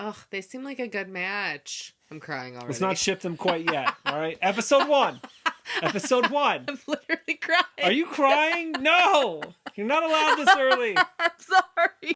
Ugh, they seem like a good match. I'm crying already. Let's not ship them quite yet. All right. Episode 1. Episode 1. I'm literally crying. Are you crying? No. You're not allowed this early. I'm sorry.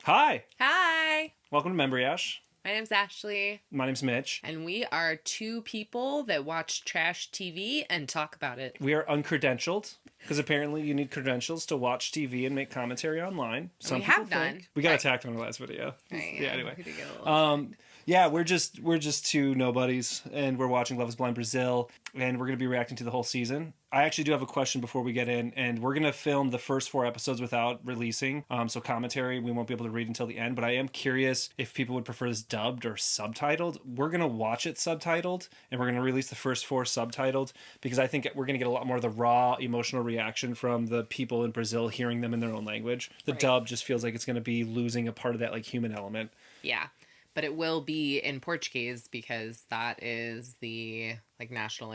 Hi. Hi. Welcome to Membriash. My name's Ashley. My name's Mitch. And we are two people that watch trash TV and talk about it. We are uncredentialed because apparently you need credentials to watch TV and make commentary online. We have done. We got attacked on our last video. Right, yeah, anyway. We did get a little Yeah, we're just two nobodies, and we're watching Love is Blind Brazil, and we're going to be reacting to the whole season. I actually do have a question before we get in, and we're going to film the first 4 episodes without releasing, so commentary we won't be able to read until the end, but I am curious if people would prefer this dubbed or subtitled. We're going to watch it subtitled, and we're going to release the first 4 subtitled, because I think we're going to get a lot more of the raw emotional reaction from the people in Brazil hearing them in their own language. The dub just feels like it's going to be losing a part of that like human element. Yeah. But it will be in Portuguese because that is the like national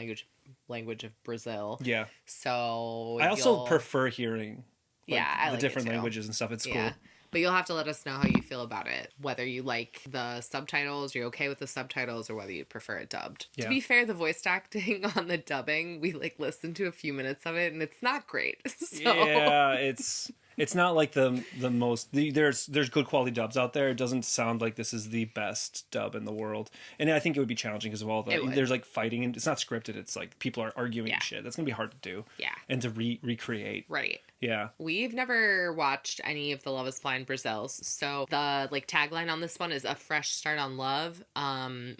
language of Brazil. Yeah. So I also prefer hearing I the like different languages and stuff. It's cool. But you'll have to let us know how you feel about it. Whether you like the subtitles, you're okay with the subtitles, or whether you prefer it dubbed. Yeah. To be fair, the voice acting on the dubbing, we like listened to a few minutes of it and it's not great. So. Yeah, it's not like the most there's good quality dubs out there. It doesn't sound like this is the best dub in the world, and I think it would be challenging because of all the there's like fighting and it's not scripted. It's like people are arguing shit. That's gonna be hard to do. Yeah, and to recreate. Right. Yeah. We've never watched any of the Love is Blind Brazils, so the like tagline on this one is a fresh start on love,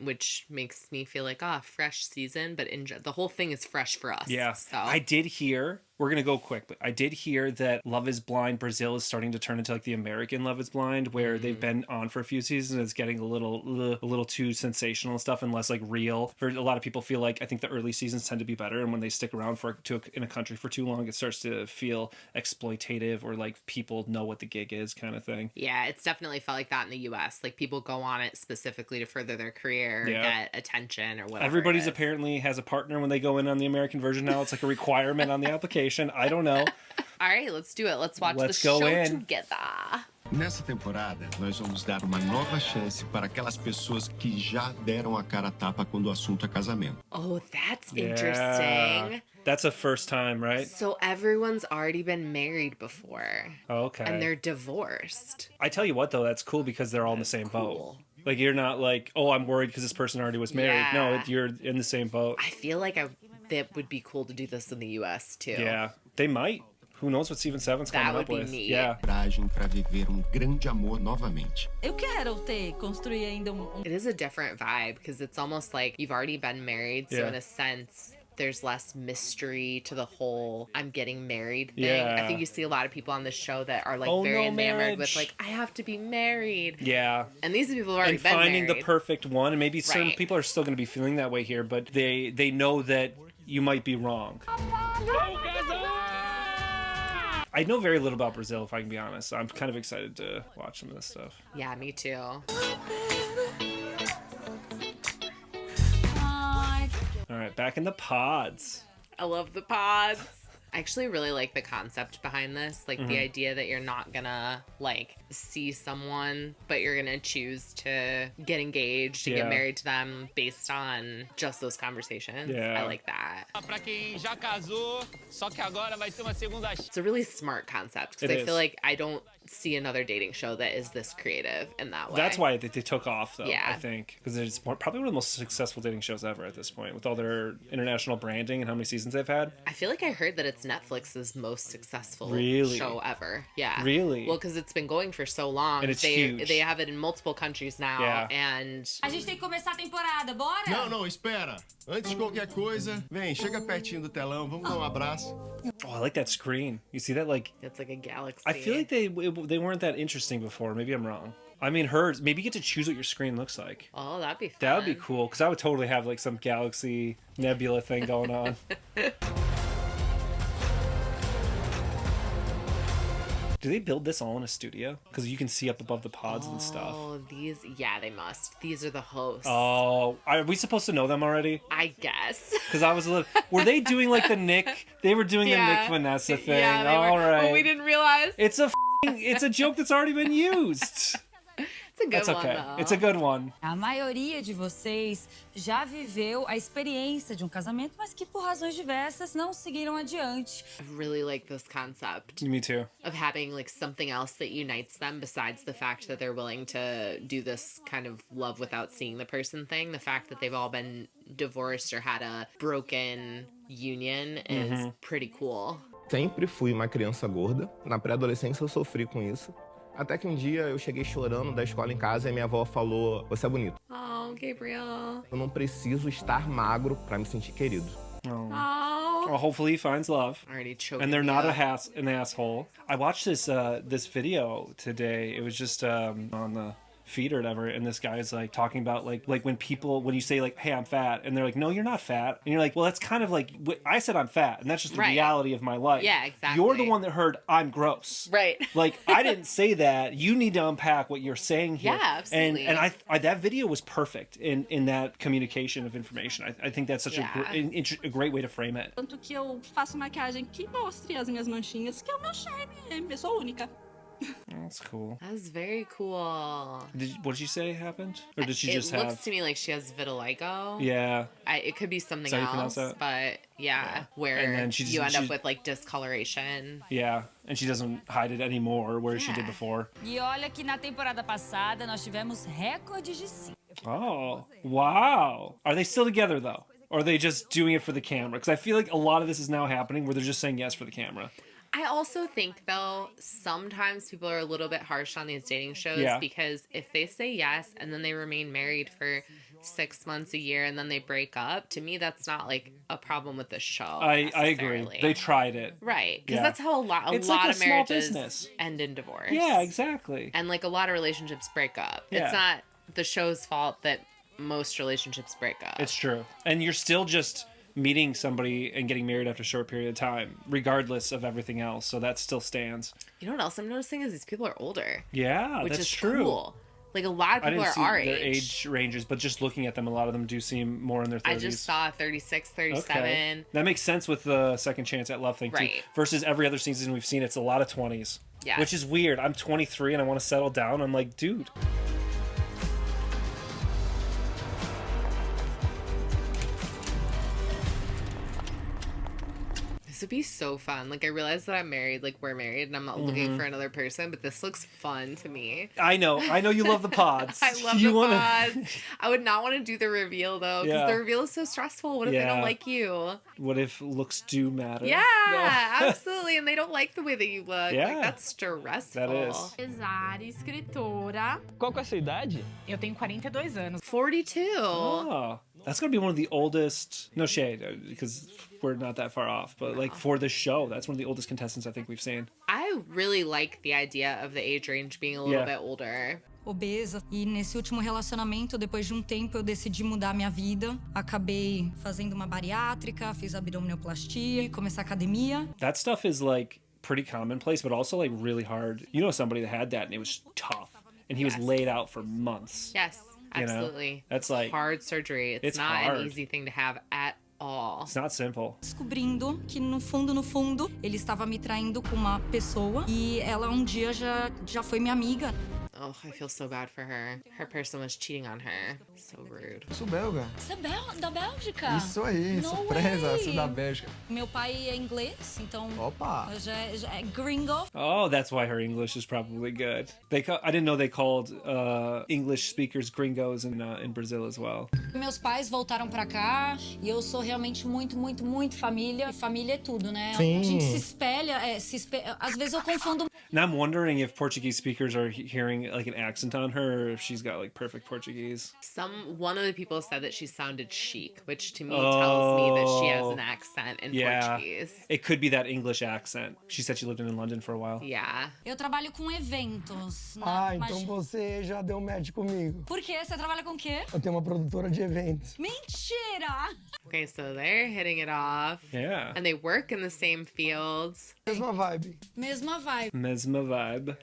which makes me feel like fresh season, but the whole thing is fresh for us. Yeah. So I did hear. We're going to go quick, but I did hear that Love is Blind Brazil is starting to turn into like the American Love is Blind, where they've been on for a few seasons and it's getting a little too sensational and stuff and less like real. For a lot of people feel like I think the early seasons tend to be better, and when they stick around in a country for too long, it starts to feel exploitative or like people know what the gig is kind of thing. Yeah, it's definitely felt like that in the US. Like people go on it specifically to further their career, get attention or whatever. Everybody's apparently has a partner when they go in on the American version now. It's like a requirement on the application. I don't know. All right, let's do it. Let's watch the go show in. together. Nessa temporada, nós vamos dar uma nova chance para aquelas pessoas que já deram a cara a tapa quando o assunto é casamento. Oh, that's interesting. That's a first time, right? So everyone's already been married before. Okay. And they're divorced. I tell you what, though, that's cool because they're all in the same boat. Like, you're not like, oh, I'm worried because this person already was married. Yeah. No, you're in the same boat. I feel like that would be cool to do this in the U.S. too. Yeah, they might. Who knows what Season 7's coming up with. That would be neat. Yeah. Coragem para viver grande amor novamente. Eu quero construir ainda It is a different vibe because it's almost like you've already been married. So in a sense, there's less mystery to the whole I'm getting married thing. Yeah. I think you see a lot of people on this show that are like very enamored with like, I have to be married. Yeah. And these people have already been finding married. the perfect one. And maybe certain people are still going to be feeling that way here, but they know that you might be wrong. I know very little about Brazil, if I can be honest. I'm kind of excited to watch some of this stuff. Yeah, me too. All right, back in the pods. I love the pods. I actually really like the concept behind this. Like the idea that you're not gonna like see someone, but you're gonna choose to get engaged and get married to them based on just those conversations. Yeah. I like that. It's a really smart concept because I feel like I don't see another dating show that is this creative in that way. That's why they took off, though, Yeah. I think. Because it's probably one of the most successful dating shows ever at this point, with all their international branding and how many seasons they've had. I feel like I heard that it's Netflix's most successful Really? show ever. Yeah. Really? Well, because it's been going for so long. And it's huge. They have it in multiple countries now. Yeah. And A gente tem que começar a temporada, bora? Não, espera. Antes de qualquer coisa, vem, chega pertinho do telão, vamos dar abraço. Oh, I like that screen. You see that? Like, it's like a galaxy. I feel like they weren't that interesting before. Maybe I'm wrong. I mean, maybe you get to choose what your screen looks like. Oh, that'd be fun. That would be cool, because I would totally have like some galaxy nebula thing going on. Do they build this all in a studio? Because you can see up above the pods and stuff. Oh, they must. These are the hosts. Oh, are we supposed to know them already? I guess. Because I was a little... Were they doing like the Nick? They were doing the Nick Vanessa thing. Yeah, all right. Well, we didn't realize. It's a joke that's already been used. It's a good That's one, okay. though. It's a good one. A maioria de vocês já viveu a experiência de um casamento, mas que por razões diversas não seguiram adiante. I really like this concept Me too. of having like something else that unites them besides the fact that they're willing to do this kind of love without seeing the person thing. The fact that they've all been divorced or had a broken union is pretty cool. Sempre fui uma criança gorda. Na pré-adolescência eu sofri com isso. Até que um dia eu cheguei chorando da escola em casa e minha avó falou: "Você é bonito." Oh, Gabriel. Eu não preciso estar magro pra me sentir querido. Oh. Well, hopefully he finds love. Already choking. And they're me not up. an asshole. I watched this video today. It was just on the feed or whatever, and this guy is like talking about like when you say like, "Hey, I'm fat," and they're like, "No, you're not fat," and you're like, "Well, that's kind of like I said I'm fat, and that's just the Right. reality of my life." Yeah, exactly. You're the one that heard I'm gross. Right. Like I didn't say that. You need to unpack what you're saying here. Yeah, absolutely. And I that video was perfect in that communication of information. I think that's such a great way to frame it. Tanto que eu faço maquiagem que mostre as minhas manchinhas, que é o meu charme, eu sou única. That's cool. That's very cool. What did you say happened? Or did she It just looks have... to me like she has vitiligo. Yeah. It could be something Is that how you pronounce else, that? but yeah, where And then she you end just- up with like discoloration. Yeah. And she doesn't hide it anymore, whereas she did before. E olha que na temporada passada nós tivemos recordes de sim. Oh, wow. Are they still together, though? Or are they just doing it for the camera? Because I feel like a lot of this is now happening where they're just saying yes for the camera. I also think, though, sometimes people are a little bit harsh on these dating shows Yeah. because if they say yes and then they remain married for 6 months, a year, and then they break up, to me, that's not like a problem with the show. I agree. necessarily. They tried it. Right. Because Yeah. that's how a It's lot like a of small marriages business. end in divorce. Yeah, exactly. And like a lot of relationships break up. Yeah. It's not the show's fault that most relationships break up. It's true. And you're still just meeting somebody and getting married after a short period of time, regardless of everything else. So that still stands. You know what else I'm noticing is these people are older. Yeah, Which that's is true. cool. Like a lot of I people didn't are see our their age. age ranges, but just looking at them, a lot of them do seem more in their 30s. I just saw 36, 37. Okay. That makes sense with the second chance at love thing, too. Right. Versus every other season we've seen, it's a lot of 20s. Yes. Which is weird. I'm 23 and I want to settle down. I'm like, dude. This would be so fun. Like I realize that I'm married, like we're married, and I'm not looking for another person, but this looks fun to me. I know you love the pods. I love you the wanna... pods. I would not want to do the reveal though, because Yeah. the reveal is so stressful. What if they Yeah. don't like you? What if looks do matter? Yeah, No. absolutely. And they don't like the way that you look. Yeah. Like that's stressful. That is. Empresária, escritora. Qual que é a sua idade? Eu tenho 42 anos. 42. Oh, that's gonna be one of the oldest. No shade, because we're not that far off. But like for this show, that's one of the oldest contestants I think we've seen. I really like the idea of the age range being a little Yeah. bit older. Obesa. E nesse último relacionamento, depois de um tempo, eu decidi mudar minha vida. Acabei fazendo uma bariátrica, fiz abdominoplastia, começar academia. That stuff is like pretty commonplace, but also like really hard. You know somebody that had that and it was tough, and he was Yes. laid out for months. Yes, You know? absolutely. That's like Hard surgery. It's not hard. an easy thing to have at all. It's not simple. Descobrindo que no fundo, ele estava me traindo com uma pessoa. E ela um dia já foi minha amiga. Oh, I feel so bad for her. Her person was cheating on her. So rude. Eu sou belga. Você é da Bélgica? Isso aí, No surpresa, way. sou da Bélgica. Meu pai é inglês, então Opa! já é gringo. Oh, that's why her English is probably good. I didn't know they called English speakers gringos in Brazil as well. Meus pais voltaram pra cá e eu sou realmente muito família. E família é tudo, né? Sim. A gente se espelha, às vezes eu confundo. Now I'm wondering if Portuguese speakers are hearing like an accent on her, or if she's got like perfect Portuguese. One of the people said that she sounded chic, which to me tells me that she has an accent in Portuguese. It could be that English accent. She said she lived in London for a while. Yeah. Eu trabalho com eventos. Né? Ah, então você já deu match comigo. Por quê? Você trabalha com o quê? Eu tenho uma produtora de eventos. Mentira! Okay, so they're hitting it off. Yeah. And they work in the same fields. Mesma vibe. Mesma vibe. Mesma vibe.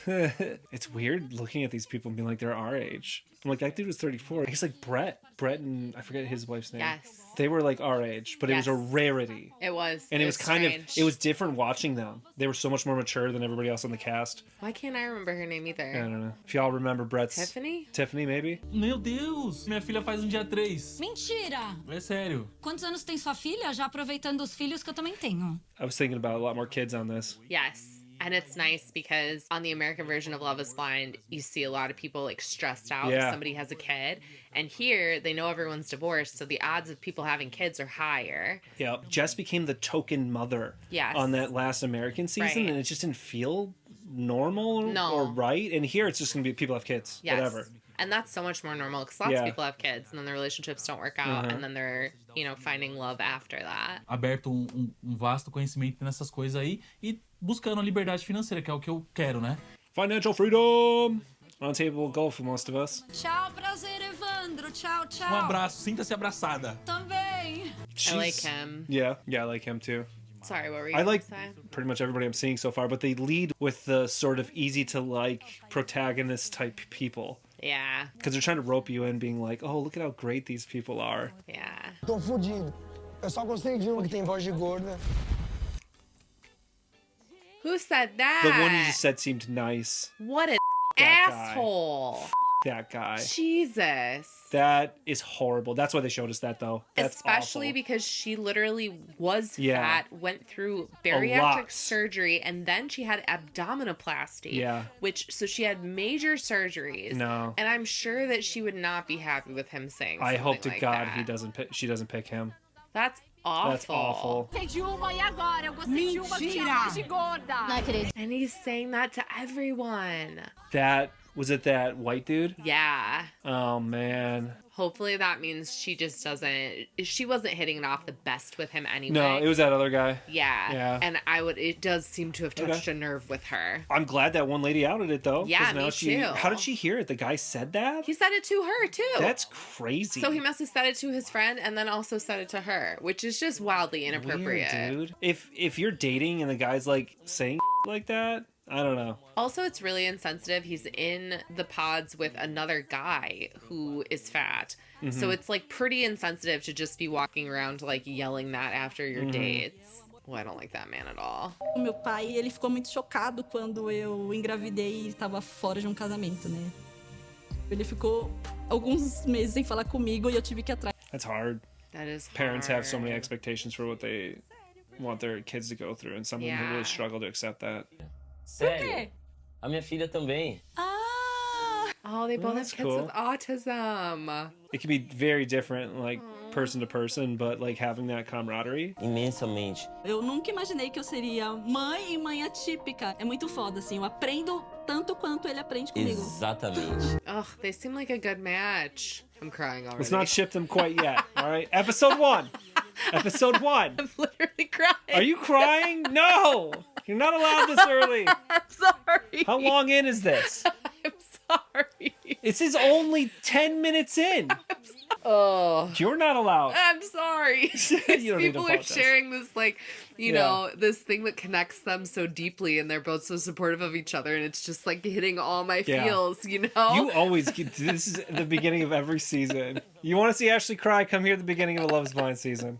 It's weird looking at these people and being like they're our age. I'm like, that dude was 34. He's like Brett and I forget his wife's name. Yes. They were like our age, but it was a rarity. It was. And it was kind strange. of, it was different watching them. They were so much more mature than everybody else on the cast. Why can't I remember her name either? I don't know. If y'all remember Brett's... Tiffany? Tiffany, maybe? Meu Deus, minha filha faz dia 3. Mentira! É sério. Quantos anos tem sua filha? Já aproveitando os filhos que eu também tenho. I was thinking about a lot more kids on this. Yes. And it's nice because on the American version of Love is Blind, you see a lot of people like stressed out if somebody has a kid. And here, they know everyone's divorced, so the odds of people having kids are higher. Yeah, Jess became the token mother on that last American season, and it just didn't feel normal or right. And here, it's just going to be people have kids, whatever. And that's so much more normal because lots of people have kids and then the relationships don't work out and then they're, you know, finding love after that. Aberto vasto conhecimento nessas coisas aí e buscando a liberdade financeira, que é o que eu quero, né? Financial freedom! On table goal for most of us. Tchau, prazer, Evandro. Tchau, tchau. Abraço, sinta-se abraçada. Também. I like him. Yeah, I like him too. Sorry, what were you I like say? pretty much everybody I'm seeing so far, but they lead with the sort of easy to like protagonist type people. Yeah. Because they're trying to rope you in, being like, oh, look at how great these people are. Yeah. Tô fudido. Eu só gostei de uma que tem voz de gorda. Who said that? The one you just said seemed nice. What an That guy. asshole. That guy. Jesus. That is horrible. That's why they showed us that, though. That's Especially awful. because she literally was fat, went through bariatric surgery, and then she had abdominoplasty. Yeah. So she had major surgeries. No. And I'm sure that she would not be happy with him saying I something hope to like God that. she doesn't pick him. That's awful. That's awful. And he's saying that to everyone. That, was it that white dude? Yeah. Oh, man. Hopefully that means she wasn't hitting it off the best with him anyway. No, it was that other guy. Yeah. And it does seem to have touched a nerve with her. I'm glad that one lady outed it, though. Yeah, now me too. How did she hear it? The guy said that? He said it to her, too. That's crazy. So he must have said it to his friend and then also said it to her, which is just wildly inappropriate. Weird, dude. If you're dating and the guy's like saying like that, I don't know. Also, it's really insensitive. He's in the pods with another guy who is fat. Mm-hmm. So it's like pretty insensitive to just be walking around like yelling that after your dates. Well, I don't like that man at all. O meu pai, ele ficou muito chocado quando eu engravidei e estava fora de casamento, né? Ele ficou alguns meses sem falar comigo e eu tive que ir atrás. That's hard. That is hard. Parents have so many expectations for what they want their kids to go through, and some of them really struggle to accept that. Sério? A minha filha também. Oh, they both have kids cool. with autism. It can be very different, like person to person, but like having that camaraderie. Imensamente. Eu nunca imaginei que eu seria mãe e mãe atípica. É muito foda, assim. Eu aprendo tanto quanto ele aprende comigo. Exatamente. Ugh, they seem like a good match. I'm crying already. Let's not ship them quite yet, all right? Episode 1. Episode 1. I'm literally crying. Are you crying? No! You're not allowed this early. I'm sorry. How long in is this? I'm sorry. This is only 10 minutes in. Oh. You're not allowed. I'm sorry. You don't need to People are apologize. sharing this, like, you know, this thing that connects them so deeply, and they're both so supportive of each other, and it's just like hitting all my feels, you know? You always get this is the beginning of every season. You want to see Ashley cry? Come here at the beginning of the Love is Blind season.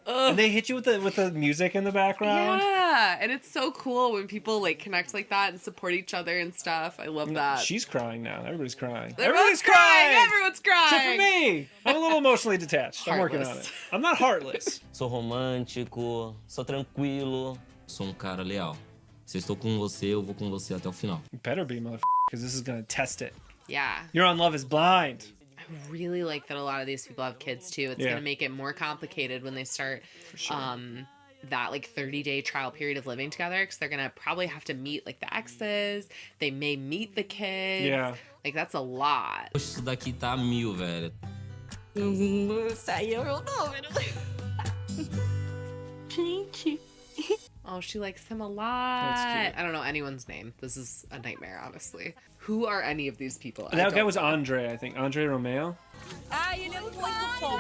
And they hit you with the music in the background. Yeah, and it's so cool when people like connect like that and support each other and stuff. I love that. She's crying now. Everybody's crying. Everyone's crying. Everyone's crying. Except for me. I'm a little emotionally detached. I'm working on it. I'm not heartless. Sou romântico, sou tranquilo, sou cara leal. Se eu estou com você, eu vou com você até o final. You better be, motherfucker, because this is gonna test it. Yeah. You're on Love is Blind. I really like that a lot of these people have kids too. It's gonna make it more complicated when they start that like 30-day trial period of living together, because they're gonna probably have to meet like the exes. They may meet the kids. Yeah. Like that's a lot. Isso daqui tá 1000, velho. Isso aí é o meu número. Gente. Oh, she likes him a lot. That's cute. I don't know anyone's name. This is a nightmare, honestly. Who are any of these people? That guy was Andre, I think. Andre Romeo. Ai, ele é muito fofo.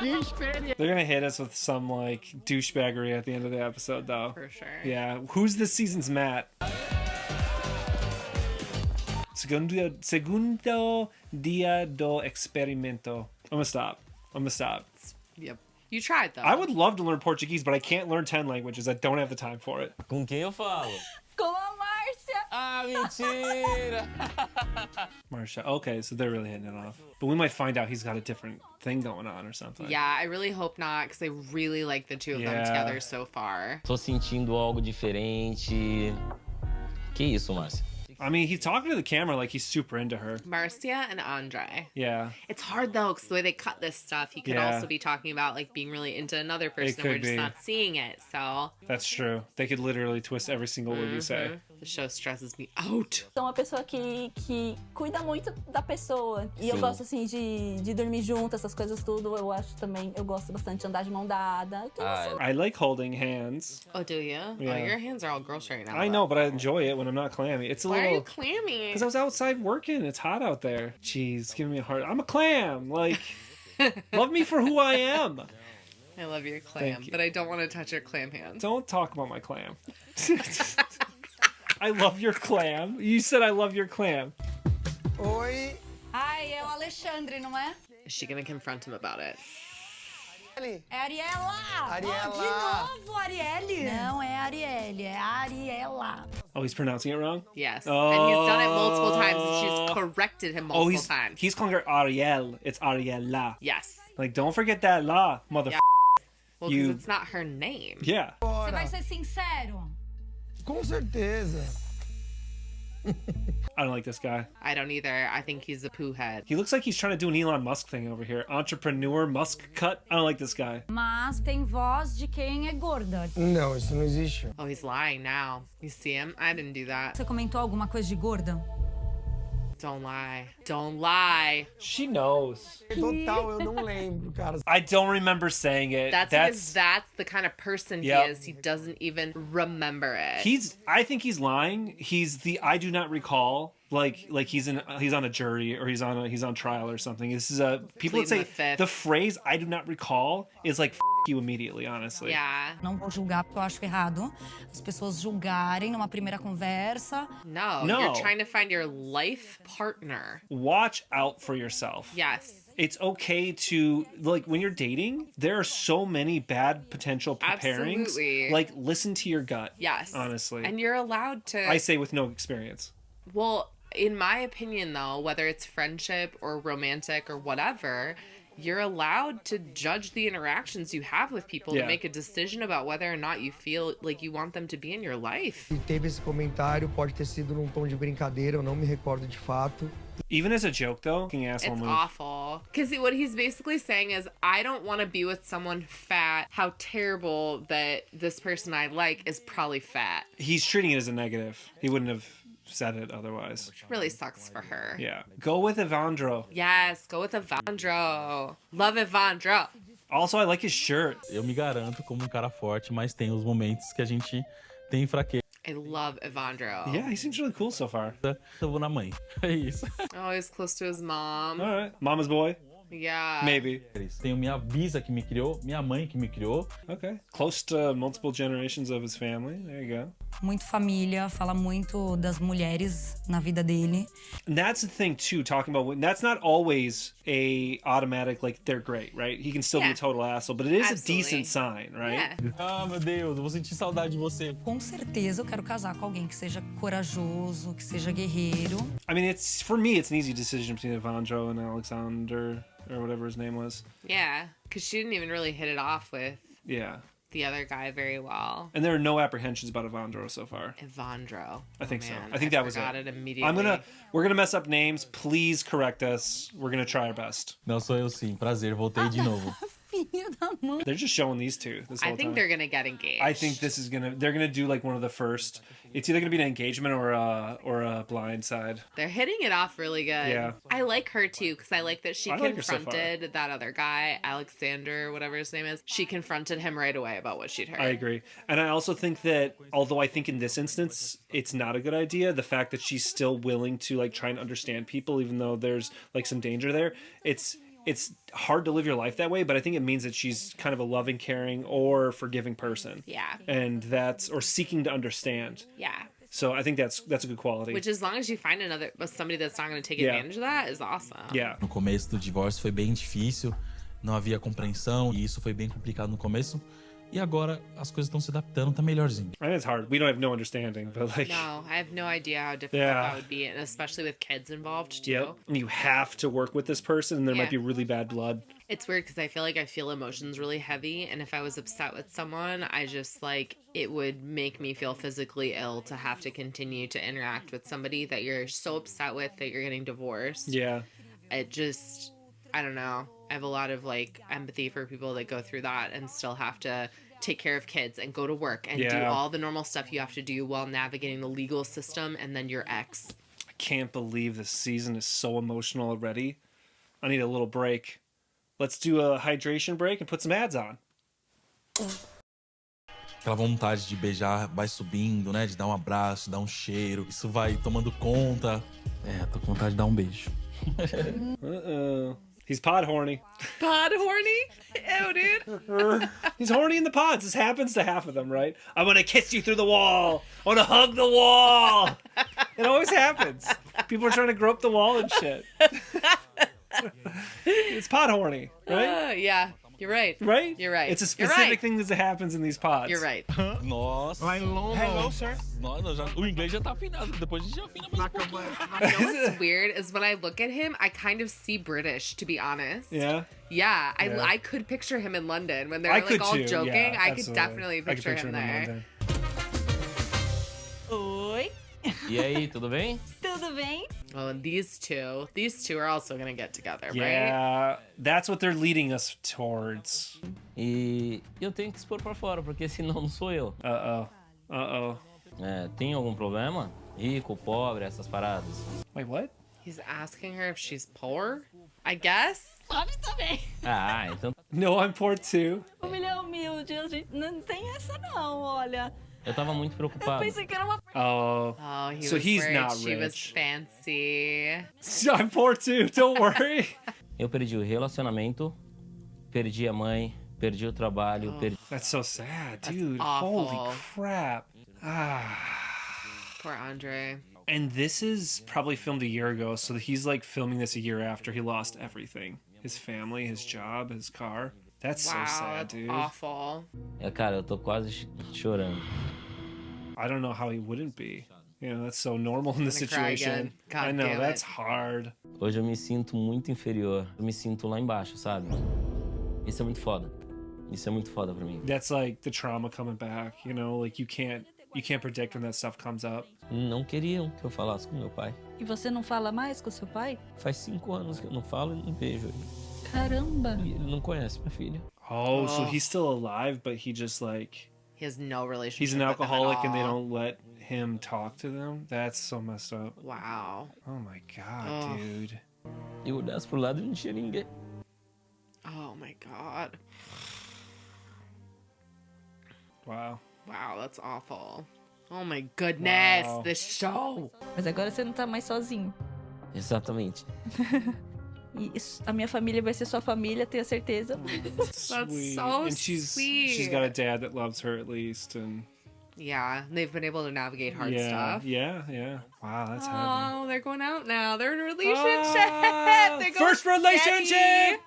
They're gonna hit us with some like douchebaggery at the end of the episode, though. For sure. Yeah. Who's this season's Matt? Segundo dia do experimento. I'm gonna stop. Yep. You tried though. I would love to learn Portuguese, but I can't learn 10 languages. I don't have the time for it. Com quem eu falo? Com a Márcia. Ah, mentira! Marsha. Okay, so they're really hitting it off. But we might find out he's got a different thing going on or something. Yeah, I really hope not, because I really like the two of them together so far. Tô sentindo algo diferente. Que isso, Márcia? I mean, he's talking to the camera like he's super into her. Marcia and Andre. Yeah. It's hard though, because the way they cut this stuff, he could also be talking about like being really into another person and we're just not seeing it. So that's true. They could literally twist every single word you say. The show stresses me out. Sou uma pessoa que cuida muito da pessoa. E eu gosto, assim, de dormir junto, essas coisas tudo. Eu acho também, eu gosto bastante de andar de mão dada. I like holding hands. Oh, do you? Yeah. Oh, your hands are all gross right now. I know, but I enjoy it when I'm not clammy. It's a Why little... are you clammy? Because I was outside working. It's hot out there. Jeez, giving me a hard... I'm a clam. Like, love me for who I am. I love your clam, but I don't want to touch your clam hands. Don't talk about my clam. I love your clam. You said I love your clam. Oi. Ai, é o Alexandre, não é? Is she gonna confront him about it? É Ariela! Ariela. Oh, de novo, Arielle! Não é Arielle, é Ariela. Oh, he's pronouncing it wrong? Yes. And he's done it multiple times and she's corrected him multiple times. He's calling her Ariel. It's Ariela. Yes. Like, don't forget that la, mother. Yeah. Well, because it's not her name. Yeah. Você vai ser sincero? Com certeza. I don't like this guy. I don't either. I think he's a poo head. He looks like he's trying to do an Elon Musk thing over here. Entrepreneur Musk cut. I don't like this guy. Mas tem voz de quem é gorda. Não, isso não existe. Oh, he's lying now. You see him? I didn't do that. Você comentou alguma coisa de gorda? Don't lie. Don't lie. She knows. Total, eu não lembro, cara. I don't remember saying it. That's because that's the kind of person he is. He doesn't even remember it. I think he's lying. He's the I do not recall. Like he's on a jury or he's on trial or something. This is people would say the phrase I do not recall is like you immediately, honestly. Yeah. Não vou julgar porque eu acho errado as pessoas julgarem numa primeira conversa. No, you're trying to find your life partner. Watch out for yourself. Yes. It's okay to, like, when you're dating, there are so many bad potential pairings. Absolutely. Like, listen to your gut. Yes. Honestly. And you're allowed to... I say with no experience. Well, in my opinion, though, whether it's friendship or romantic or whatever, you're allowed to judge the interactions you have with people to make a decision about whether or not you feel like you want them to be in your life. E teve esse comentário, pode ter sido num tom de brincadeira, eu não me recordo de fato. Even as a joke, though, it's awful. Because what he's basically saying is, I don't want to be with someone fat. How terrible that this person I like is probably fat. He's treating it as a negative. He wouldn't have said it otherwise. Which really sucks for her. Yeah. Go with Evandro. Yes, go with Evandro. Love Evandro. Also, I like his shirt. Eu me garanto como um cara forte, mas tem os momentos que a gente tem fraqueza. I love Evandro. Yeah, he seems really cool so far. Eu vou na mãe. É isso. Oh, he's close to his mom. All right. Mama's boy. Yeah. Maybe. Tenho minha bisa que me criou, minha mãe que me criou. Okay. Close to multiple generations of his family. There you go. Muito família, fala muito das mulheres na vida dele. And that's the thing too, talking about that's not always a automatic like they're great, right? He can still be a total asshole, but it is a decent sign, right? Yeah. Ah, meu Deus, eu vou sentir saudade de você. Com certeza eu quero casar com alguém que seja corajoso, que seja guerreiro. I mean, it's for me, it's an easy decision between Evandro and Alexander or whatever his name was. Yeah, because she didn't even really hit it off with the other guy very well. And there are no apprehensions about Evandro so far. Evandro. I think so. Man, I think that was it immediately. We're gonna mess up names. Please correct us. We're gonna try our best. Não, sou eu sim. Prazer, voltei de novo. Filho da mãe. They're just showing these two this whole I think time. they're gonna get engaged. I think they're gonna do like one of the first. It's either gonna be an engagement or a blind side. They're hitting it off really good. Yeah. I like her too because I like that she like her so confronted that other guy, Alexander, whatever his name is. She confronted him right away about what she'd heard. I agree. And I also think that although I think in this instance it's not a good idea, the fact that she's still willing to like try and understand people even though there's like some danger there, it's it's hard to live your life that way, but I think it means that she's kind of a loving, caring, or forgiving person. Yeah. And that's, or seeking to understand. Yeah. So I think that's a good quality. Which, as long as you find somebody that's not going to take advantage of that, is awesome. Yeah. No começo do divórcio foi bem difícil, não havia compreensão, e isso foi bem complicado no começo. E agora as coisas estão se adaptando, tá melhorzinho. I mean, it's hard. We don't have no understanding, but like... No, I have no idea how difficult that would be, and especially with kids involved, too. Yep. And you have to work with this person, and there might be really bad blood. It's weird because I feel emotions really heavy, and if I was upset with someone, I just, like, it would make me feel physically ill to have to continue to interact with somebody that you're so upset with that you're getting divorced. Yeah. It just, I don't know. I have a lot of, like, empathy for people that go through that and still have to take care of kids and go to work and do all the normal stuff you have to do while navigating the legal system and then your ex. I can't believe this season is so emotional already. I need a little break. Let's do a hydration break and put some ads on. Aquela vontade de beijar vai subindo, né? De dar um abraço, dar um cheiro. Isso vai tomando conta. Tô com vontade de dar um beijo. Uh-oh. He's pod horny. Pod horny? Ew, dude. He's horny in the pods. This happens to half of them, right? I want to kiss you through the wall. I want to hug the wall. It always happens. People are trying to grope the wall and shit. It's pod horny, right? Yeah. You're right. Right? You're right. It's a specific thing that happens in these pods. You're right. Nossa. Hello, sir. Nossa, o inglês já tá afinado. Depois a gente já afina mais um pouquinho. You know what's weird is when I look at him, I kind of see British, to be honest. Yeah? Yeah. I could picture him in London when they're like all joking. I could definitely picture him there. Oi. E aí, tudo bem? Tudo bem? Oh, and these two are also gonna get together, right? Yeah, that's what they're leading us towards. E eu tenho que expor pra fora, porque senão não sou eu. Uh-oh. Tem algum problema? Rico, pobre, essas paradas. Wait, what? He's asking her if she's poor, I guess? Sabe também. Então... No, I'm poor too. Família humilde, a gente não tem essa não, olha. Eu tava muito preocupado. Eu pensei que era uma... Oh, he so was he's rich. not She was rich. fancy. I'm poor too, don't worry. Eu perdi o relacionamento, perdi a mãe, perdi o trabalho, perdi... That's so sad, dude. awful. Holy crap. Poor Andre. And this is probably filmed a year ago, so he's like filming this a year after he lost everything. His family, his job, his car. That's so sad, that's dude. awful. Cara, eu tô quase chorando. I don't know how he wouldn't be. You know, that's so normal in this I'm gonna cry situation. again. God I know, damn that's it. hard. Hoje eu me sinto muito inferior. Eu me sinto lá embaixo, sabe? Isso é muito foda. Isso é muito foda pra mim. That's like the trauma coming back, you know? Like you can't predict when that stuff comes up. Não queriam que eu falasse com meu pai. E você não fala mais com seu pai? Faz 5 anos que eu não falo e não vejo ele. Caramba. E ele não conhece minha filha. Oh, so he's still alive, but he just like... He has no relationship. He's an with them at alcoholic and they all. don't let him talk to them? That's so messed up. Wow. Oh my god, dude. Eu olhasse pro lado e não tinha ninguém. Oh my god. Wow. Wow, that's awful. Oh my goodness, Wow. this show. Mas agora você não tá mais sozinho. Exatamente. E a minha família vai ser sua família, tenho certeza. Sweet. so And she's sweet. got a dad that loves her at least, and Yeah, they've been able to navigate hard stuff. Yeah. Wow, that's heavy. Oh, they're going out now. They're in a relationship. Ah, They're going first relationship. steady.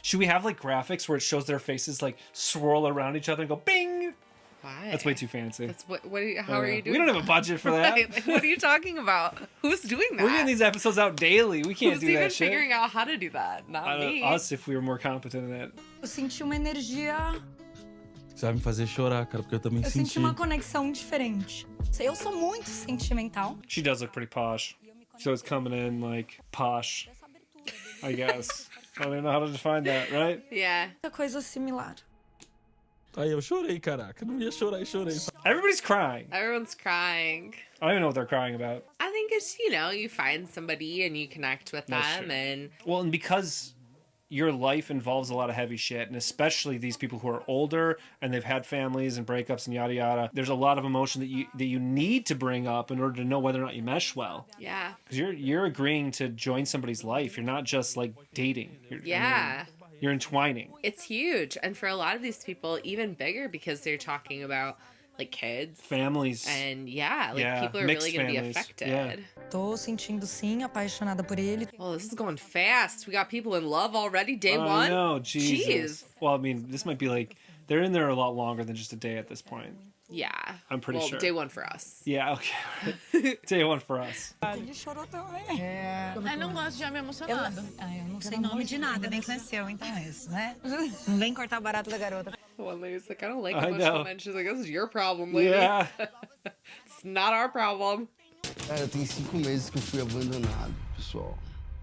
Should we have like graphics where it shows their faces like swirl around each other and go bing? Why? That's way too fancy. That's how are you doing? We don't have a budget for that. Right, like, what are you talking about? Who's doing that? We're getting these episodes out daily. We can't Who's do even that shit. figuring out how to do that? Not me. Us, if we were more competent in it. Eu senti uma energia, Você vai me fazer chorar, cara, porque eu também eu senti. senti uma conexão diferente. Eu sou muito sentimental. She does look pretty posh. So it's coming in like posh, I guess. I don't even know how to define that, right? Yeah. Muita coisa similar. Aí eu chorei, caraca. Eu não ia chorar e chorei. Everybody's crying. Everyone's crying. I don't even know what they're crying about. I think it's, you find somebody and you connect with That's them true. and Well, and because your life involves a lot of heavy shit, and especially these people who are older and they've had families and breakups and yada yada. There's a lot of emotion that you need to bring up in order to know whether or not you mesh well. Yeah. Because you're agreeing to join somebody's life. You're not just like dating. You're entwining. It's huge, and for a lot of these people, even bigger because they're talking about like kids, families, and people are really going to be affected. Yeah. Tô sentindo sim, apaixonada por ele. Well, this is going fast. We got people in love already, day one. No, Jesus. Well, I mean, this might be like they're in there a lot longer than just a day at this point. Yeah. I'm pretty sure. Day one for us. Yeah, okay. Day one for us. Ele chorou também. Eu não gosto de homem emocionado. Eu não sei nome de nada, nem conheceu, então é isso, né? Não vem cortar o barato da garota. One lady's like, I don't like emotional men. She's like, this is your problem, lady. Yeah. It's not our problem. Cara, tem 5 meses que eu fui abandonado, pessoal.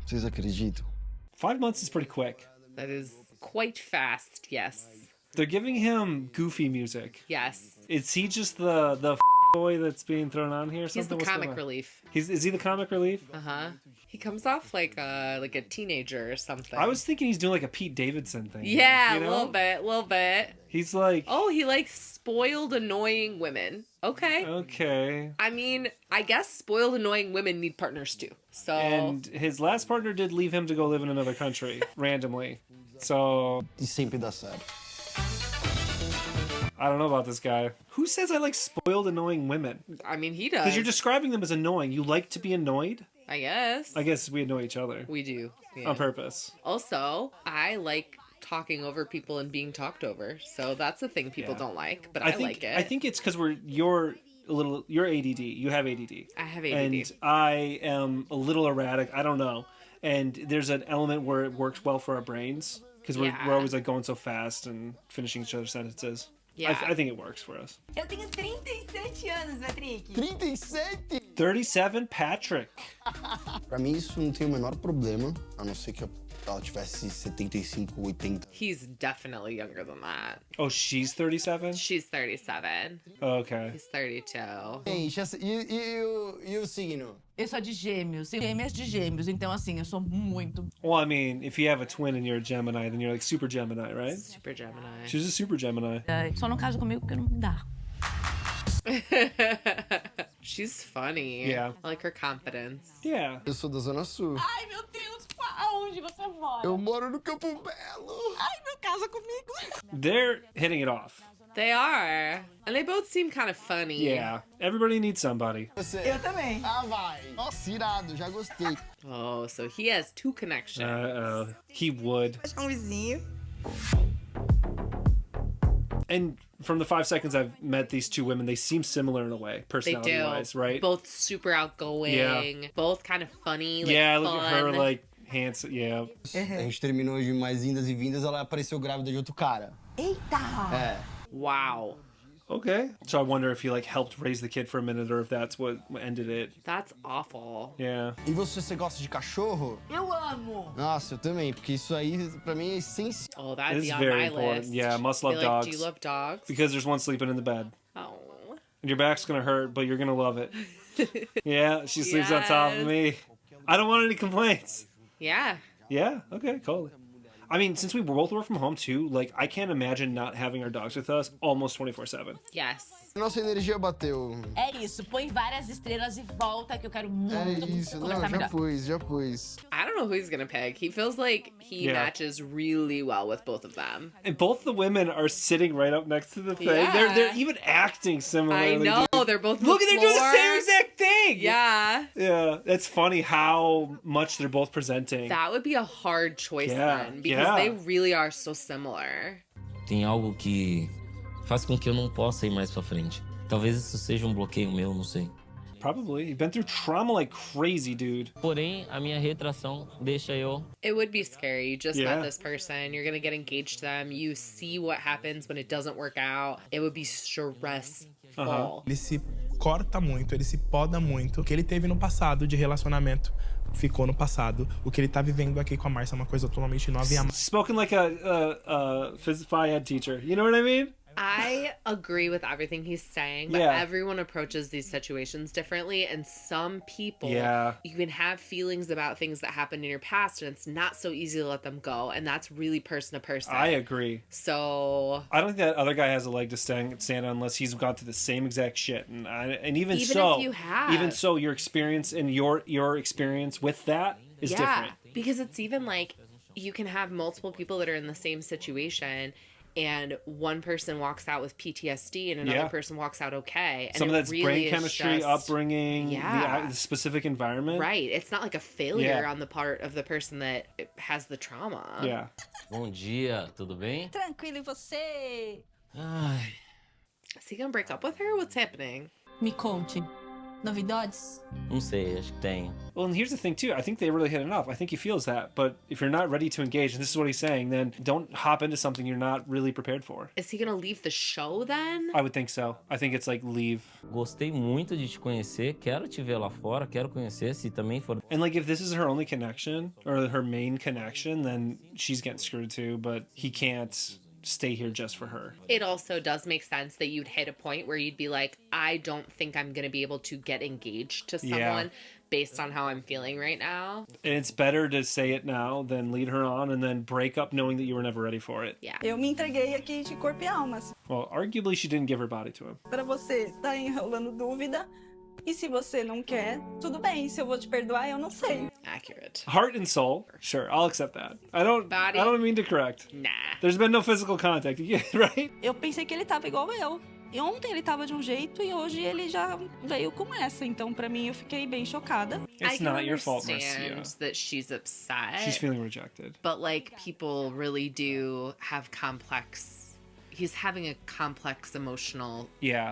Vocês acreditam? 5 months is pretty quick. That is quite fast, yes. They're giving him goofy music. Yes. Is he just the boy that's being thrown on here? He's the comic relief. Is he the comic relief? Uh-huh. He comes off like a teenager or something. I was thinking he's doing like a Pete Davidson thing. Yeah, you know? a little bit. He's like... Oh, he likes spoiled, annoying women. Okay. Okay. I mean, I guess spoiled, annoying women need partners too. So. And his last partner did leave him to go live in another country, randomly. So... E sempre dá certo. I don't know about this guy. Who says I like spoiled, annoying women? I mean, he does. Because you're describing them as annoying. You like to be annoyed? I guess. I guess we annoy each other. We do. Yeah. On purpose. Also, I like talking over people and being talked over. So that's a thing people don't like, but I like it. I think it's because you're ADD. You have ADD. I have ADD. And I am a little erratic. I don't know. And there's an element where it works well for our brains. Because we're always like going so fast and finishing each other's sentences. Yeah. I think it works for us. Eu tenho 37 anos, Patrick. 37? 37, Patrick. Pra mim isso não tem o menor problema, a não ser que ela tivesse 75, 80. He's definitely younger than that. Oh, she's 37? She's 37. Okay. He's 32. Gente, e o signo? Eu sou de gêmeos, gêmeas de gêmeos, então assim, eu sou muito... Well, I mean, if you have a twin and you're a Gemini, then you're like super Gemini, right? Super Gemini. She's a super Gemini. Só não caso comigo porque não dá. She's funny. Yeah. I like her confidence. Yeah. Eu sou da Zona Sul. Ai, meu Deus, aonde você mora? Eu moro no Campo Belo. Ai, meu, casa comigo. They're hitting it off. They are. And they both seem kind of funny. Yeah. Everybody needs somebody. Eu também. Ah, vai. Nossa, irado. Já gostei. Oh, so he has 2 connections. He would. Um vizinho. And from the 5 seconds I've met these 2 women, they seem similar in a way, personality-wise, right? Both super outgoing. Yeah. Both kind of funny. Like, yeah, fun. look at her, like, handsome. Yeah. A gente terminou de mais indas e vindas, ela apareceu grávida de outro cara. Eita! É. Wow. Okay. So I wonder if he, like, helped raise the kid for a minute or if that's what ended it. That's awful. Yeah. E você gosta de cachorro? Eu amo! Nossa, eu também, porque isso aí, pra mim, é essencial. Oh, that'd It be is on very my important. list. Yeah, must love dogs. Do you love dogs? Because there's one sleeping in the bed. Oh. And your back's gonna hurt, but you're gonna love it. Yeah, she sleeps on top of me. I don't want any complaints. Yeah. Yeah, okay, cool. I mean, since we both work from home too, like, I can't imagine not having our dogs with us almost 24/7. Yes. Nossa energia bateu. É isso, põe várias estrelas e volta que eu quero muito isso, conversar não, melhor. já pôs. I don't know who he's gonna pick. He feels like he matches really well with both of them. And both the women are sitting right up next to the thing. Yeah. They're even acting similarly. I know, dude. they're both Look, they're doing the same exact thing! Yeah. Yeah, it's funny how much they're both presenting. That would be a hard choice then, because they really are so similar. Tem algo que faz com que eu não possa ir mais pra frente. Talvez isso seja bloqueio meu, não sei. Probably. You've been through trauma like crazy, dude. Porém, a minha retração deixa eu... It would be scary. You just met this person. You're gonna get engaged to them. You see what happens when it doesn't work out. It would be stressful. Ele se corta muito, ele se poda muito. O que ele teve no passado de relacionamento ficou no passado. O que ele tá vivendo aqui com a Márcia é uma coisa totalmente nova e Spoken like a phys ed teacher. You know what I mean? I agree with everything he's saying, but everyone approaches these situations differently, and some people, you can have feelings about things that happened in your past, and it's not so easy to let them go, and that's really person to person. I agree. So I don't think that other guy has a leg to stand on unless he's gone through the same exact shit, and even so, if you have, even so, your experience and your experience with that is different. Because it's even like you can have multiple people that are in the same situation, and one person walks out with PTSD and another person walks out okay. And some of that's really brain chemistry, upbringing, the specific environment. Right. It's not like a failure on the part of the person that has the trauma. Yeah. Bom dia, tudo bem? Tranquilo, e você? Ai. Is he gonna break up with her? What's happening? Me conte. Novidades? Não sei, acho que tem. Well, and here's the thing, too. I think they really hit it off. I think he feels that. But if you're not ready to engage, and this is what he's saying, then don't hop into something you're not really prepared for. Is he going to leave the show then? I would think so. I think it's like leave. Gostei muito de te conhecer. Quero te ver lá fora. Quero conhecer se também for... And like if this is her only connection or her main connection, then she's getting screwed too. But he can't stay here just for her. It also does make sense that you'd hit a point where you'd be like, I don't think I'm going to be able to get engaged to someone based on how I'm feeling right now. And it's better to say it now than lead her on and then break up knowing that you were never ready for it. Yeah. Eu me entreguei aqui de corpo e alma. Well, arguably she didn't give her body to him. Pra você tá enrolando dúvida. E se você não quer, tudo bem. Se eu vou te perdoar, eu não sei. Accurate. Heart and soul, sure, I'll accept that. I don't mean to correct. Nah. There's been no physical contact, right? Eu pensei que ele tava igual eu. E ontem ele tava de um jeito e hoje ele já veio com essa. Então, pra mim, eu fiquei bem chocada. It's not your fault, Marcia. I can understand that she's upset. She's feeling rejected. But, like, people really do have he's having a complex emotional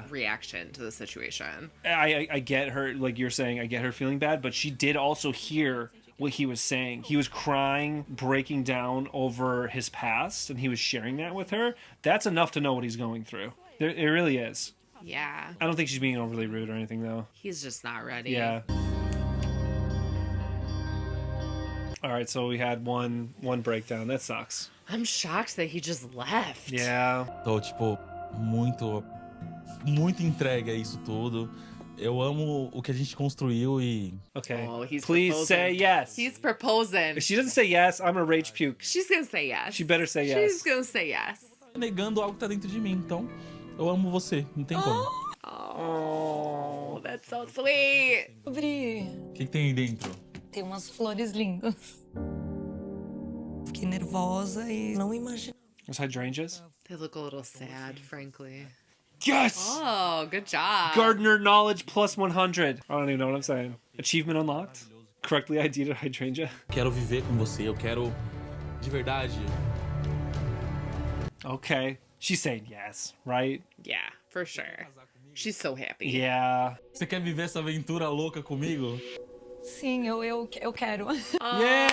reaction to the situation. I get her, like you're saying, I get her feeling bad, but she did also hear what he was saying. He was crying, breaking down over his past, and he was sharing that with her. That's enough to know what he's going through. It really is. Yeah. I don't think she's being overly rude or anything, though. He's just not ready. Yeah. All right, so we had one breakdown. That sucks. I'm shocked that he just left. Yeah. Tô, tipo, muito entregue a isso tudo. Eu amo o que a gente construiu e... Okay. Oh, he's Please proposing. say yes. He's proposing. If she doesn't say yes, I'm gonna rage puke. She's gonna say yes. She better say yes. She's gonna say yes. Negando algo que tá dentro de mim, então eu amo você, não tem como. Oh, that's so sweet. Bri, O que tem aí dentro? tem umas flores lindas. Fiquei nervosa e não imaginava. Those hydrangeas? They look a little sad, frankly. Yes! Oh, good job. Gardener knowledge plus 100. I don't even know what I'm saying. Achievement unlocked? Correctly ID'd a hydrangea? Quero viver com você, eu quero de verdade. Okay. She's saying yes, right? Yeah, for sure. She's so happy. Yeah. Você quer viver essa aventura louca comigo? Sim, eu quero. Yay!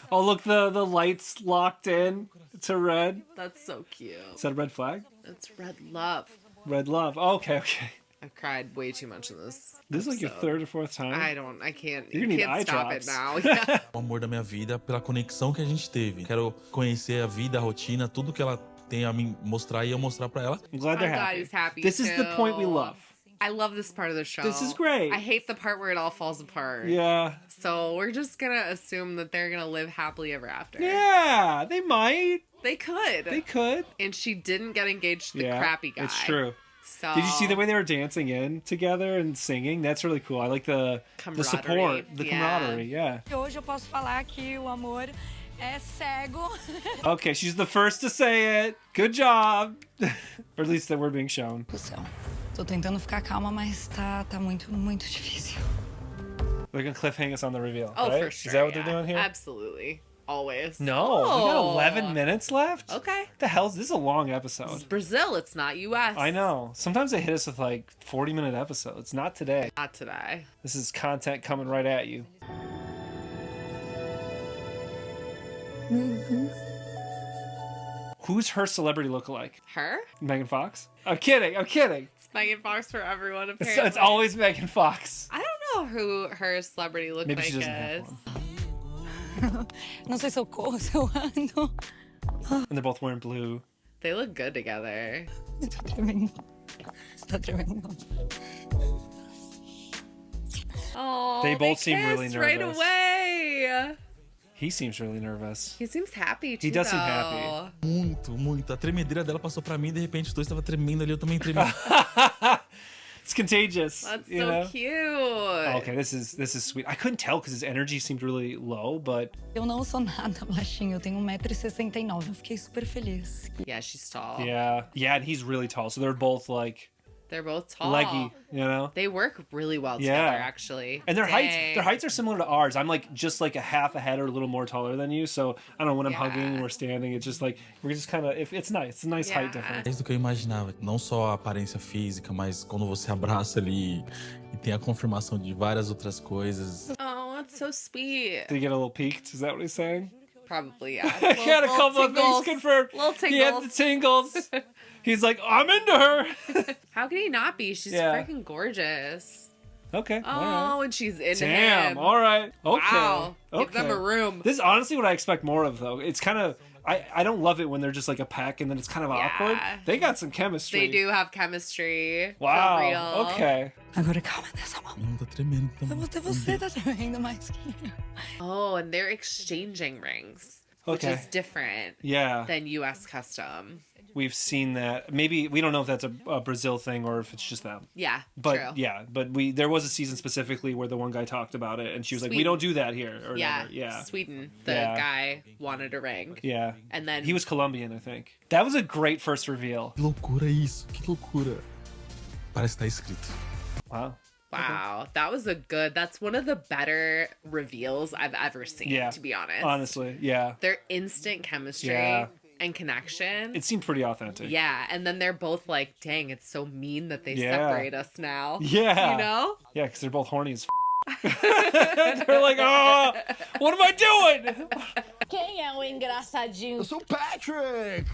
Oh, look, the light's locked in to red. That's so cute. Is that a red flag? It's red love. Red love. Oh, okay. I've cried way too much in this. This is like your third or fourth time? I can't. You're gonna need can't eye stop drops. it now. Yeah. O amor da minha vida, pela conexão que a gente teve. Quero conhecer a vida, a rotina, tudo que ela tem a me mostrar e eu mostrar pra ela. I'm glad they're glad happy. he's happy. This is the point we love. I love this part of the show. This is great. I hate the part where it all falls apart. Yeah. So we're just gonna assume that they're gonna live happily ever after. Yeah, they might. They could. They could. And she didn't get engaged to the crappy guy. It's true. So Did you see the way they were dancing in together and singing? That's really cool. I like the support, the camaraderie. Yeah. Hoje eu posso falar que o amor é cego. Okay, she's the first to say it. Good job. Or at least that we're being shown. Tô tentando ficar calma, mas tá muito difícil. They're gonna cliffhang us on the reveal. Oh, right? for sure. Is that what yeah. they're doing here? Absolutely. Always. No, we got 11 minutes left. Okay. What the hell? This is a long episode. It's Brazil. It's not U.S. I know. Sometimes they hit us with like 40-minute episodes. Not today. Not today. This is content coming right at you. Who's her celebrity lookalike? Her? Megan Fox? I'm kidding. It's Megan Fox for everyone, apparently. It's always Megan Fox. I don't know who her celebrity look Maybe like she doesn't is. have one. Não sei se eu corro, se eu ando. And they're both wearing blue. They look good together. Tá tremendo. Tá tremendo. Oh, They both seem really kissed right nervous. away. He seems really nervous. He seems happy too. He does seem though. happy. Muito, muito. A tremedeira dela passou pra mim, de repente os dois estavam tremendo ali, eu também tremendo. It's contagious. That's you so know? cute. Okay, this is sweet. I couldn't tell because his energy seemed really low, but Eu não sou nada baixinho, eu tenho 1,69 m. Eu fiquei super feliz. Yeah, she's tall. yeah, and he's really tall. So they're both like They're both tall. leggy, you know. They work really well Yeah. together, actually. And their Dang. heights are similar to ours. I'm like just like a half a head or a little more taller than you. So I don't know, when I'm hugging and we're standing, it's just like we're just kind of it's nice. It's a nice height difference. Mais do que eu imaginava. Não só a aparência física, mas quando você abraça ali e tem a confirmação de várias outras coisas. Oh, that's so sweet. Did he get a little peaked? Is that what he's saying? Probably, yeah. I got a couple of tingles. things confirmed. Little He had the tingles. He's like, I'm into her. How can he not be? She's Yeah. freaking gorgeous. Okay. Oh, all right. and she's into Damn. him. All right. Okay. Wow. Give them Okay. a room. This is honestly what I expect more of, though. It's kind of I don't love it when they're just like a pack and then it's kind of awkward. They got some chemistry. They do have chemistry. Wow. For real. Okay. Agora calma dessa mão. Não, tá tremendo também. Você tá tremendo mais que eu. Oh, and they're exchanging rings, which Okay. is different Yeah. than U.S. custom. We've seen that. Maybe we don't know if that's a Brazil thing or if it's just them. Yeah, But true. yeah, but there was a season specifically where the one guy talked about it and she was like, "We Sweden. don't do that here." Or Yeah, whatever. Yeah. Sweden. The Yeah. guy wanted a ring. Yeah. And then He was Colombian, I think. That was a great first reveal. Que loucura isso, que loucura. Parece que tá escrito. Wow. Wow, that was that's one of the better reveals I've ever seen, Yeah. to be honest. Honestly, yeah. Their instant chemistry Yeah. and connection. It seemed pretty authentic. Yeah, and then they're both like, dang, it's so mean that they Yeah. separate us now. Yeah. You know? Yeah, because they're both horny as They're like, oh, what am I doing? Quem é o engraçadinho? Eu sou o Patrick!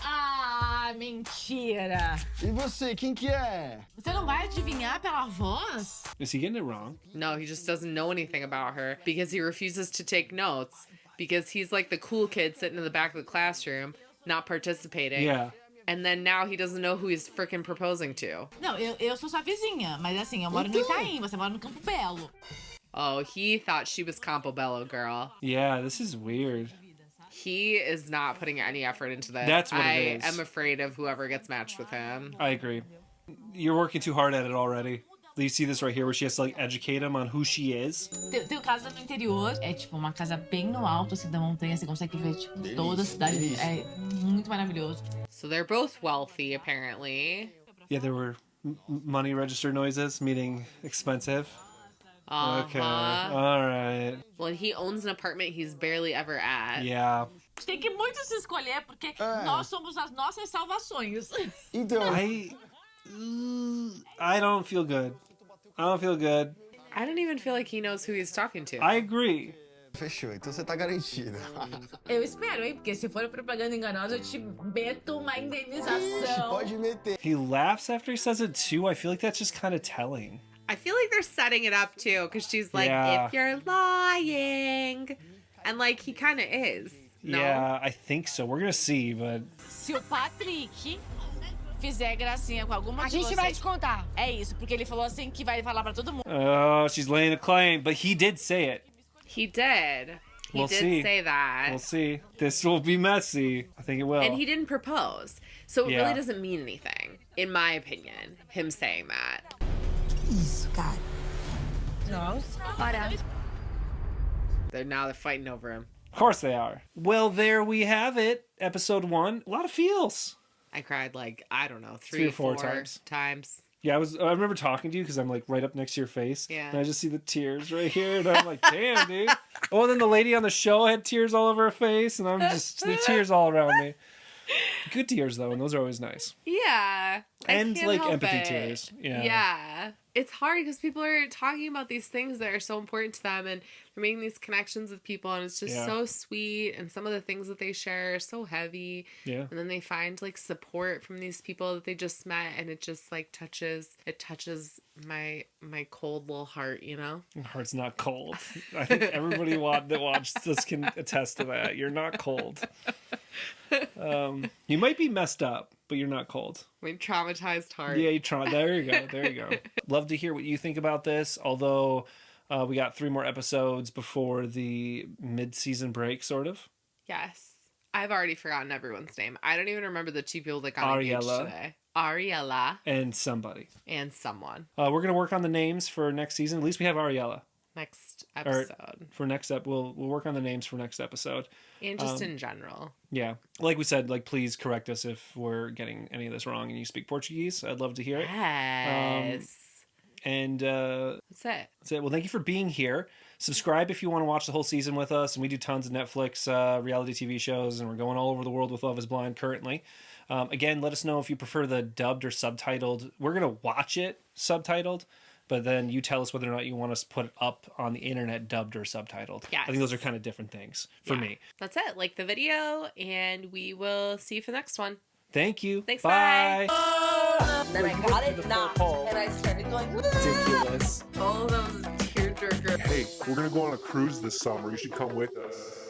Ah, mentira! E você, quem que é? Você não vai adivinhar pela voz? Is he getting it wrong? No, he just doesn't know anything about her because he refuses to take notes because he's like the cool kid sitting in the back of the classroom, not participating. Yeah. And then now he doesn't know who he's freaking proposing to. Não, eu sou sua vizinha, mas assim, eu moro no Itaim, você mora no Campo Belo. Oh, he thought she was Campobello, girl. Yeah, this is weird. He is not putting any effort into this. That's what I it is. am afraid of whoever gets matched with him. I agree. You're working too hard at it already. You see this right here where she has to like educate him on who she is. Tem casa no interior, é tipo uma casa bem no alto, assim, da montanha, você consegue ver, tipo, toda a cidade. É muito maravilhoso. So they're both wealthy, apparently. Yeah, there were money register noises, meaning expensive. Okay. All right. Well, he owns an apartment he's barely ever at. Yeah. Tem que muito se escolher, porque nós somos as nossas salvações. Então. I don't feel good. I don't feel good. I don't even feel like he knows who he's talking to. I agree. Fechou, então você tá garantida. Eu espero, hein? Porque se for propaganda enganosa, eu te meto uma indenização. Pode meter. He laughs after he says it too. I feel like that's just kind of telling. I feel like they're setting it up too, because she's like, Yeah. if you're lying. And like, he kind of is. No? Yeah, I think so. We're gonna see, but Se o Patrick fizer gracinha com alguma A de gente vocês... vai te contar. É isso, porque ele falou assim que vai falar pra todo mundo. oh, she's laying a claim. But he did say it. He did. He We'll did see. say that. We'll see. This will be messy. I think it will. And he didn't propose. So it Yeah. really doesn't mean anything, in my opinion, him saying that. Isso, cara. Nossa. Bora. They're fighting over him. Of course they are. Well, there we have it. Episode 1. A lot of feels. I cried like, I don't know, three or or four four times. times. Yeah, I remember talking to you because I'm like right up next to your face. Yeah. And I just see the tears right here. And I'm like, damn, dude. Oh, and then the lady on the show had tears all over her face. And I'm just, the tears all around me. Good tears, though. And those are always nice. Yeah. I And can't like help empathy it. tears. Yeah. Yeah. It's hard because people are talking about these things that are so important to them and they're making these connections with people and it's just Yeah. so sweet and some of the things that they share are so heavy. Yeah. And then they find like support from these people that they just met and it just like touches my cold little heart, you know? Your heart's not cold. I think everybody that watched this can attest to that. You're not cold. You might be messed up, but you're not cold. My traumatized heart. Yeah, there you go. There you go. Love to hear what you think about this. Although we got 3 more episodes before the mid-season break, sort of. Yes. I've already forgotten everyone's name. I don't even remember the 2 people that got engaged today. Ariella. And somebody. And someone. We're going to work on the names for next season. At least we have Ariella. Next episode. We'll work on the names for next episode. And just in general. Yeah. Like we said, please correct us if we're getting any of this wrong and you speak Portuguese. I'd love to hear it. Yes. That's it. Well, thank you for being here. Subscribe if you want to watch the whole season with us. And we do tons of Netflix reality TV shows, and we're going all over the world with Love is Blind currently. Again, let us know if you prefer the dubbed or subtitled. We're going to watch it subtitled, but then you tell us whether or not you want us to put it up on the internet dubbed or subtitled. Yes. I think those are kind of different things for me. That's it. Like the video, and we will see you for the next one. Thank you. Thanks, bye. Then I got it knocked, and I started going, ridiculous. Oh, that was a tearjerker. Hey, we're going to go on a cruise this summer. You should come with us.